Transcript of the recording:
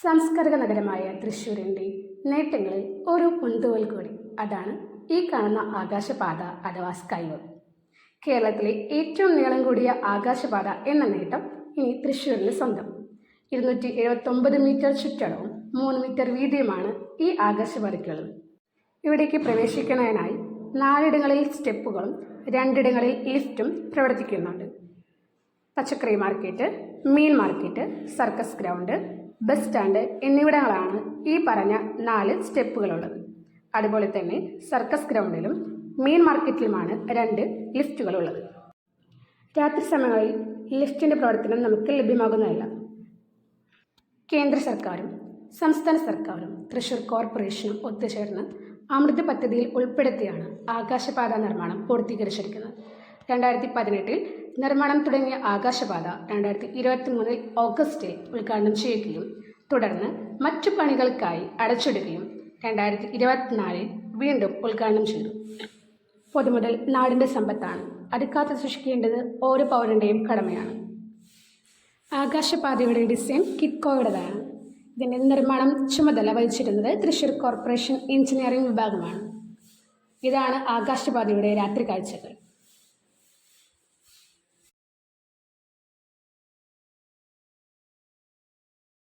സാംസ്കാരിക നഗരമായ തൃശ്ശൂരിൻ്റെ നേട്ടങ്ങളിൽ ഒരു മുൻതൂവൽ കൂടി. അതാണ് ഈ കാണുന്ന ആകാശപാത അഥവാ സ്കൈവേ. കേരളത്തിലെ ഏറ്റവും നീളം കൂടിയ ആകാശപാത എന്ന നേട്ടം ഇനി തൃശ്ശൂരിന് സ്വന്തം. 279 മീറ്റർ ചുറ്റളവും 3 മീറ്റർ വീതിയുമാണ് ഈ ആകാശപാതയ്ക്കുള്ളത്. ഇവിടേക്ക് പ്രവേശിക്കുന്നതിനായി 4 ഇടങ്ങളിൽ സ്റ്റെപ്പുകളും 2 ഇടങ്ങളിൽ ലിഫ്റ്റും പ്രവർത്തിക്കുന്നുണ്ട്. പച്ചക്കറി മാർക്കറ്റ്, മീൻ market, circus ground, bus stand എന്നിവിടങ്ങളാണ് ഈ പറഞ്ഞ 4 സ്റ്റെപ്പുകളുള്ളത്. അതുപോലെ തന്നെ സർക്കസ് ഗ്രൗണ്ടിലും മീൻ മാർക്കറ്റിലുമാണ് 2 ലിഫ്റ്റുകളുള്ളത്. രാത്രി സമയങ്ങളിൽ ലിഫ്റ്റിൻ്റെ പ്രവർത്തനം നമുക്ക് ലഭ്യമാകുന്നതല്ല. കേന്ദ്ര സർക്കാരും സംസ്ഥാന സർക്കാരും തൃശ്ശൂർ കോർപ്പറേഷനും ഒത്തുചേർന്ന് അമൃത് പദ്ധതിയിൽ ഉൾപ്പെടുത്തിയാണ് ആകാശപാത നിർമ്മാണം പൂർത്തീകരിച്ചിരിക്കുന്നത്. 2018 നിർമ്മാണം തുടങ്ങിയ ആകാശപാത 2023 ഓഗസ്റ്റിൽ ഉദ്ഘാടനം ചെയ്യുകയും തുടർന്ന് മറ്റു പണികൾക്കായി അടച്ചിടുകയും 2024 വീണ്ടും ഉദ്ഘാടനം ചെയ്തു. പൊതുമുതൽ നാടിൻ്റെ സമ്പത്താണ്. അത് കാത്തു സൂക്ഷിക്കേണ്ടത് ഓരോ പൗരൻ്റെയും കടമയാണ്. ആകാശപാതയുടെ ഡിസൈൻ കിറ്റ്കോയുടേതാണ്. ഇതിൻ്റെ നിർമ്മാണം ചുമതല വഹിച്ചിരുന്നത് തൃശ്ശൂർ കോർപ്പറേഷൻ എഞ്ചിനീയറിംഗ് വിഭാഗമാണ്. ഇതാണ് ആകാശപാതയുടെ രാത്രി കാഴ്ചകൾ.